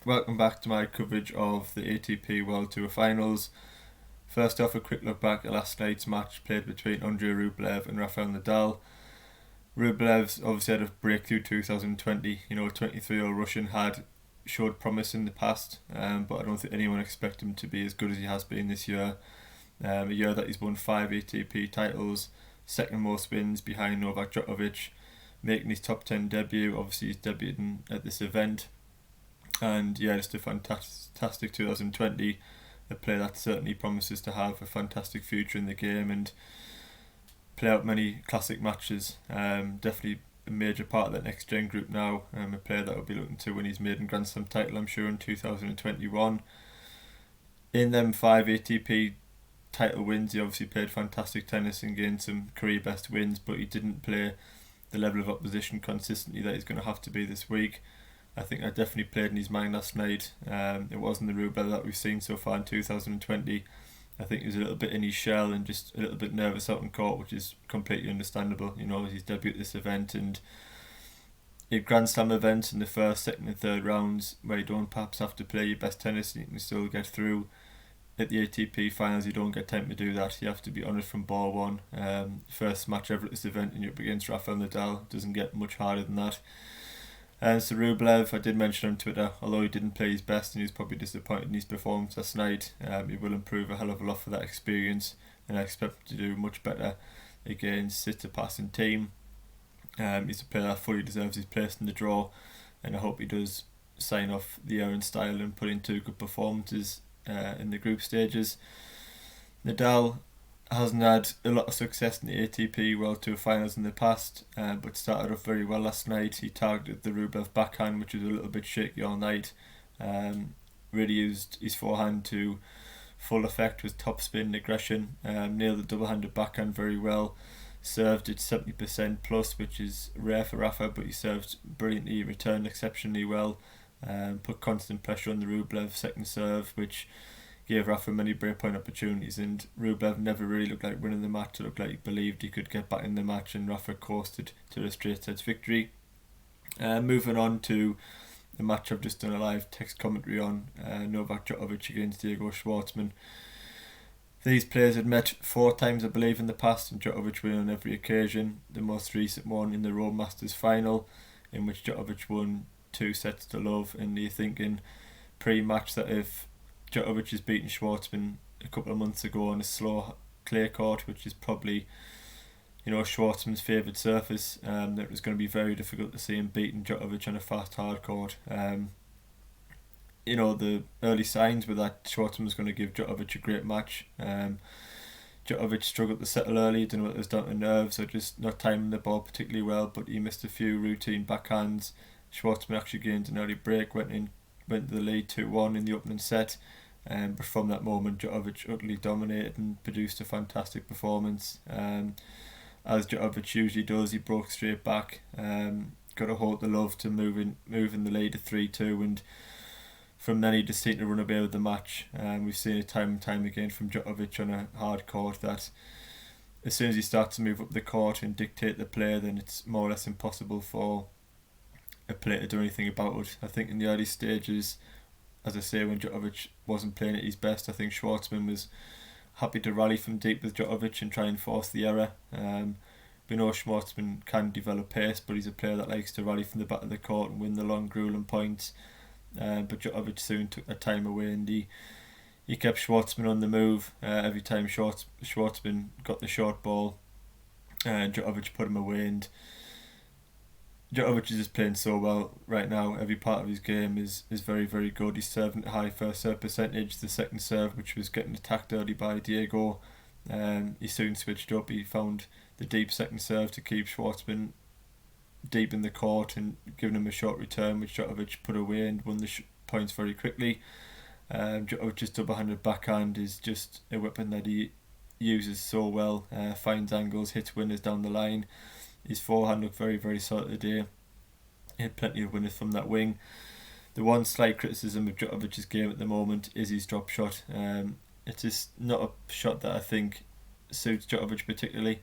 Welcome back to my coverage of the ATP World Tour Finals. First off, a quick look back at last night's match played between Andrei Rublev and Rafael Nadal. Rublev's obviously had a breakthrough 2020. 23-year-old Russian had showed promise in the past, but I don't think anyone expected him to be as good as he has been this year. A year that he's won 5 ATP titles, second most wins behind Novak Djokovic, making his top 10 debut. Obviously, he's debuting at this event. And yeah, just a fantastic 2020. A player that certainly promises to have a fantastic future in the game and play out many classic matches. Definitely a major part of that next gen group now. A player that will be looking to win his maiden Grand Slam title, I'm sure, in 2021. In them 5 ATP title wins, he obviously played fantastic tennis and gained some career best wins, but he didn't play the level of opposition consistently that he's going to have to be this week. I think that definitely played in his mind last night. It wasn't the Rublev that we've seen so far in 2020. I think he was a little bit in his shell and just a little bit nervous out on court, which is completely understandable. His debut at this event and a Grand Slam event in the first, second and third rounds where you don't perhaps have to play your best tennis and you can still get through. At the ATP finals, you don't get time to do that. You have to be honoured from ball one. First match ever at this event and you're up against Rafael Nadal. Doesn't get much harder than that. So Rublev, I did mention on Twitter, although he didn't play his best and he was probably disappointed in his performance last night, he will improve a hell of a lot for that experience and I expect him to do much better against Tsitsipas and team. He's a player that fully deserves his place in the draw and I hope he does sign off the year in style and put in 2 good performances in the group stages. Nadal hasn't had a lot of success in the ATP World Tour Finals in the past, but started off very well last night. He targeted the Rublev backhand, which was a little bit shaky all night. Really used his forehand to full effect with topspin and aggression. Nailed the double-handed backhand very well. Served at 70% plus, which is rare for Rafa, but he served brilliantly, returned exceptionally well. Put constant pressure on the Rublev second serve, which gave Rafa many breakpoint opportunities, and Rublev never really looked like winning the match. It looked like he believed he could get back in the match, and Rafa coasted to a straight sets victory. Moving on to the match I've just done a live text commentary on, Novak Djokovic against Diego Schwartzman. These players had met 4 times, I believe, in the past, and Djokovic won on every occasion. The most recent one in the Rome Masters final, in which Djokovic won 2 sets to love, and you're thinking pre-match that if Djokovic has beaten Schwartzman a couple of months ago on a slow clay court, which is probably Schwartzman's favoured surface, that it was going to be very difficult to see him beating Djokovic on a fast hard court. The early signs were that Schwartzman was going to give Djokovic a great match. Djokovic struggled to settle early, didn't know whether it was down to nerves or just not timing the ball particularly well, but he missed a few routine backhands. Schwartzman actually gained an early break, went to the lead 2-1 in the opening set. But from that moment, Djokovic utterly dominated and produced a fantastic performance. As Djokovic usually does, he broke straight back. Got a hold of the love to moving the lead to 3-2, and from then he just seemed to run away with the match. We've seen it time and time again from Djokovic on a hard court that as soon as he starts to move up the court and dictate the play, then it's more or less impossible for a player to do anything about it. I think in the early stages, as I say, when Djokovic wasn't playing at his best, I think Schwartzman was happy to rally from deep with Djokovic and try and force the error. We know Schwartzman can develop pace, but he's a player that likes to rally from the back of the court and win the long grueling points. But Djokovic soon took that time away and he kept Schwartzman on the move. Every time Schwartzman got the short ball, Djokovic put him away, and Djokovic is just playing so well right now. Every part of his game is very, very good. He's serving at a high first serve percentage. The second serve, which was getting attacked early by Diego, he soon switched up. He found the deep second serve to keep Schwartzman deep in the court and giving him a short return, which Djokovic put away and won the points very quickly. Djokovic's double-handed backhand is just a weapon that he uses so well. Finds angles, hits winners down the line. His forehand looked very, very solid today. He had plenty of winners from that wing. The one slight criticism of Djokovic's game at the moment is his drop shot. It's just not a shot that I think suits Djokovic particularly.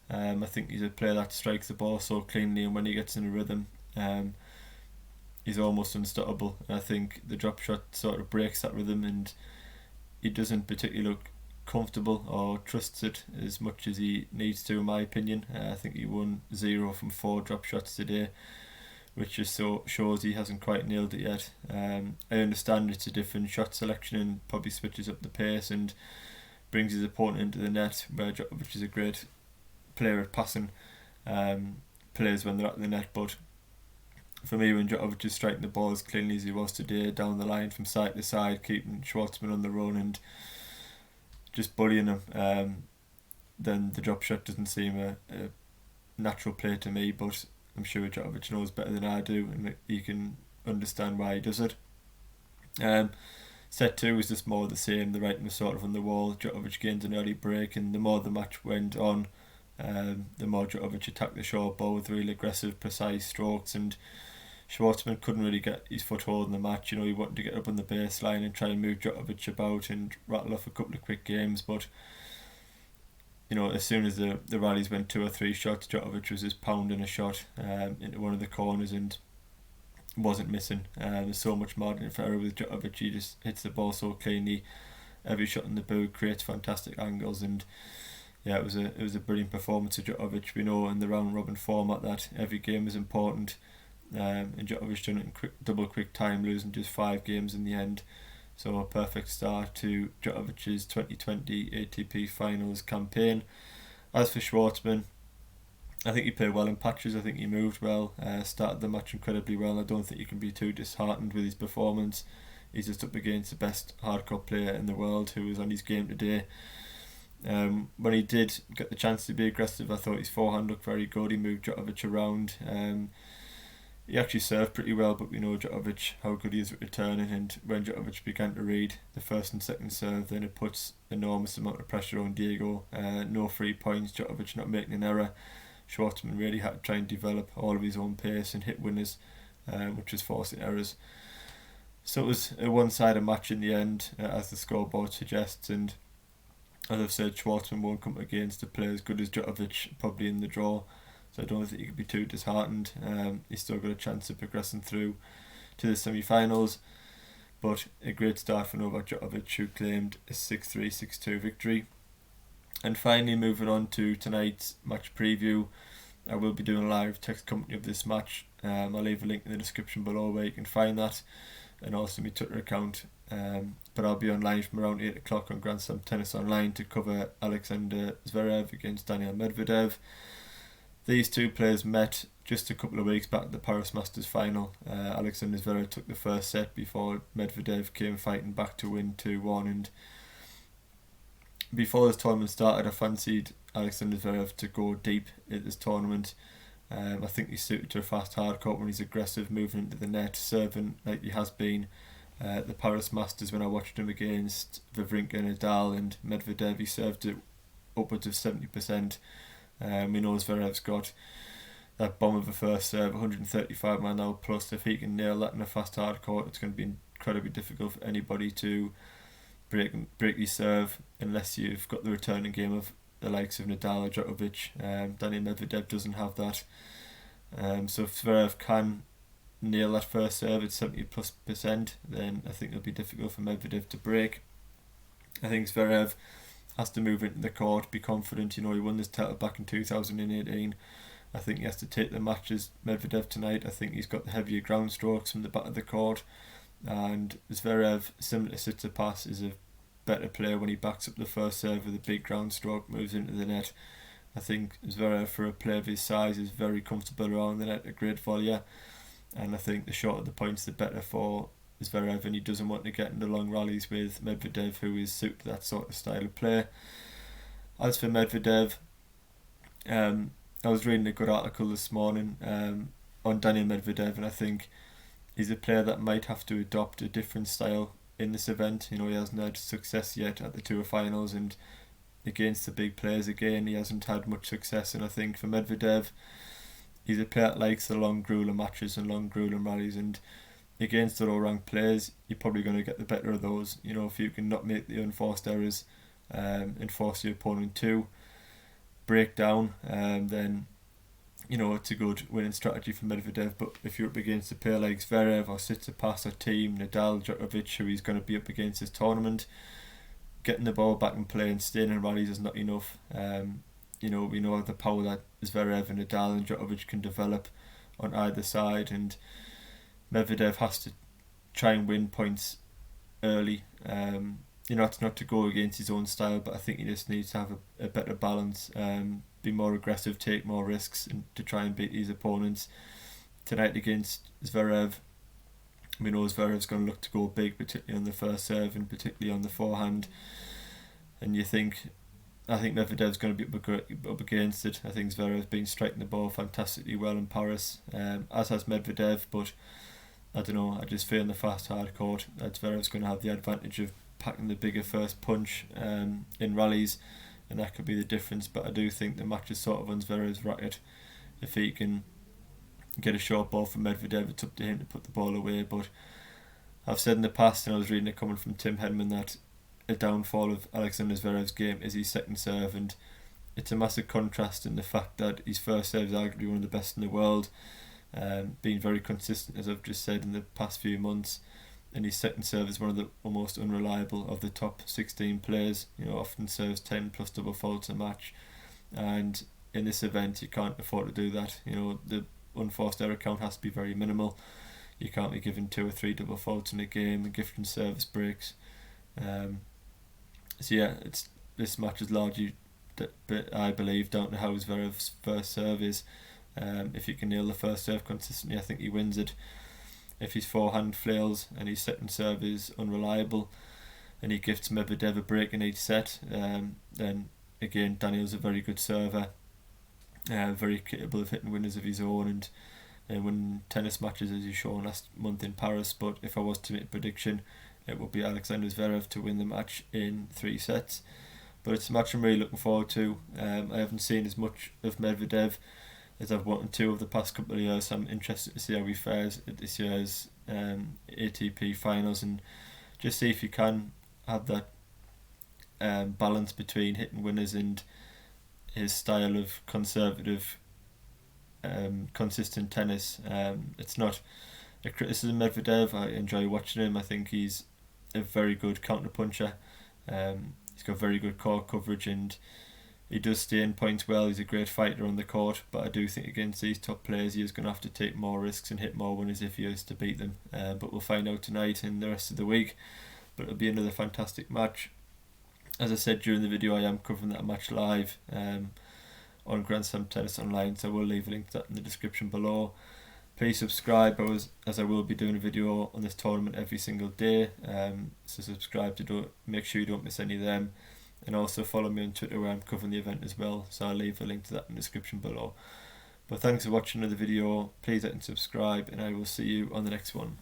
I think he's a player that strikes the ball so cleanly, and when he gets in a rhythm, he's almost unstoppable. And I think the drop shot sort of breaks that rhythm, and he doesn't particularly look comfortable or trusts it as much as he needs to, in my opinion. I think he won 0 from 4 drop shots today, which just shows he hasn't quite nailed it yet. I understand it's a different shot selection and probably switches up the pace and brings his opponent into the net, where Djokovic is a great player at passing players when they're at the net. But for me, when Djokovic is striking the ball as cleanly as he was today, down the line from side to side, keeping Schwartzman on the run and just bullying him, then the drop shot doesn't seem a natural play to me. But I'm sure Djokovic knows better than I do, and you can understand why he does it. Set 2 was just more of the same. The writing was sort of on the wall. Djokovic gained an early break, and the more the match went on, the more Djokovic attacked the short ball with really aggressive, precise strokes, and Schwartzman couldn't really get his foothold in the match. He wanted to get up on the baseline and try and move Djokovic about and rattle off a couple of quick games, but as soon as the rallies went 2 or 3 shots, Djokovic was just pounding a shot into one of the corners and wasn't missing. There's so much margin for error with Djokovic. He just hits the ball so cleanly. Every shot in the boot creates fantastic angles, and yeah, it was a brilliant performance of Djokovic. We know in the round robin format that every game is important, and Djokovic done it in double quick time, losing just 5 games in the end. So a perfect start to Djokovic's 2020 ATP Finals campaign. As for Schwartzman, I think he played well in patches. I think he moved well, started the match incredibly well. I don't think you can be too disheartened with his performance. He's just up against the best hardcore player in the world who was on his game today. When he did get the chance to be aggressive, I thought his forehand looked very good. He moved Djokovic around. He actually served pretty well, but we know Djokovic, how good he is at returning, and when Djokovic began to read the first and second serve, then it puts enormous amount of pressure on Diego. No free points, Djokovic not making an error. Schwartzman really had to try and develop all of his own pace and hit winners, which was forcing errors. So it was a one-sided match in the end, as the scoreboard suggests, and as I've said, Schwartzman won't come against a player as good as Djokovic, probably in the draw. So I don't think he could be too disheartened. He's still got a chance of progressing through to the semi-finals. But a great start for Novak Djokovic, who claimed a 6-3, 6-2 victory. And finally, moving on to tonight's match preview, I will be doing a live text company of this match. I'll leave a link in the description below where you can find that, and also my Twitter account. But I'll be online from around 8 o'clock on Grand Slam Tennis Online to cover Alexander Zverev against Daniel Medvedev. These two players met just a couple of weeks back at the Paris Masters final. Alexander Zverev took the first set before Medvedev came fighting back to win 2-1. And before this tournament started, I fancied Alexander Zverev to go deep at this tournament. I think he's suited to a fast hard court when he's aggressive, moving into the net, serving like he has been at the Paris Masters when I watched him against Wawrinka, Nadal and Medvedev. He served it upwards of 70%. We know Zverev's got that bomb of a first serve, 135 mile an hour plus. If he can nail that in a fast hard court, it's going to be incredibly difficult for anybody to break his serve unless you've got the returning game of the likes of Nadal or Djokovic. Daniel Medvedev doesn't have that. So if Zverev can nail that first serve at 70+%, then I think it'll be difficult for Medvedev to break. I think Zverev has to move into the court, be confident. He won this title back in 2018. I think he has to take the match as Medvedev tonight. I think he's got the heavier ground strokes from the back of the court, and Zverev, similar to Tsitsipas, is a better player when he backs up the first serve with a big ground stroke, moves into the net. I think Zverev, for a player of his size, is very comfortable around the net, a great volleyer, and I think the shorter the points, the better for Zverev, and he doesn't want to get into long rallies with Medvedev, who is suited to that sort of style of play. As for Medvedev, I was reading a good article this morning on Daniel Medvedev, and I think he's a player that might have to adopt a different style in this event. He hasn't had success yet at the Tour Finals, and against the big players again, he hasn't had much success. And I think for Medvedev, he's a player that likes the long grueling matches and long grueling rallies, and against the low-ranked players, you're probably going to get the better of those. If you can not make the unforced errors and force your opponent to break down, then it's a good winning strategy for Medvedev. But if you're up against a player like Zverev or Tsitsipas or Team, Nadal, Djokovic, who he's going to be up against this tournament, getting the ball back in play and staying in rallies is not enough. We know the power that Zverev and Nadal and Djokovic can develop on either side, and Medvedev has to try and win points early. It's not to go against his own style, but I think he just needs to have a better balance, be more aggressive, take more risks, and to try and beat these opponents. Tonight against Zverev, we know Zverev's going to look to go big, particularly on the first serve and particularly on the forehand. And I think Medvedev's going to be up against it. I think Zverev's been striking the ball fantastically well in Paris, as has Medvedev, but I don't know, I just feel in the fast hard court that Zverev's going to have the advantage of packing the bigger first punch in rallies, and that could be the difference. But I do think the match is sort of on Zverev's racket. If he can get a short ball from Medvedev, it's up to him to put the ball away. But I've said in the past, and I was reading a comment from Tim Hedman, that a downfall of Alexander Zverev's game is his second serve, and it's a massive contrast in the fact that his first serve is arguably one of the best in the world, being very consistent, as I've just said, in the past few months, and his second serve is one of the almost unreliable of the top 16 players. Often serves 10 plus double faults a match, and in this event you can't afford to do that. The unforced error count has to be very minimal. You can't be giving 2 or 3 double faults in a game and gifting service breaks. This match is largely, I believe, down to how Zverev's first serve is. If he can nail the first serve consistently, I think he wins it. If his forehand flails and his second serve is unreliable and he gifts Medvedev a break in each set, then again Daniel's a very good server, very capable of hitting winners of his own and winning tennis matches, as he's shown last month in Paris. But if I was to make a prediction, it would be Alexander Zverev to win the match in 3 sets. But it's a match I'm really looking forward to. I haven't seen as much of Medvedev as I've wanted to over the past couple of years, so I'm interested to see how he fares at this year's ATP finals, and just see if he can have that balance between hitting winners and his style of conservative, consistent tennis. It's not a criticism of Medvedev. I enjoy watching him. I think he's a very good counter-puncher. He's got very good court coverage and he does stay in points well. He's a great fighter on the court, but I do think against these top players he is going to have to take more risks and hit more winners if he is to beat them. But we'll find out tonight and the rest of the week. But it'll be another fantastic match. As I said during the video, I am covering that match live on Grand Slam Tennis Online, so we'll leave a link to that in the description below. Please subscribe, as I will be doing a video on this tournament every single day. So subscribe to make sure you don't miss any of them. And also follow me on Twitter where I'm covering the event as well, so I'll leave a link to that in the description below. But thanks for watching another video. Please like and subscribe, and I will see you on the next one.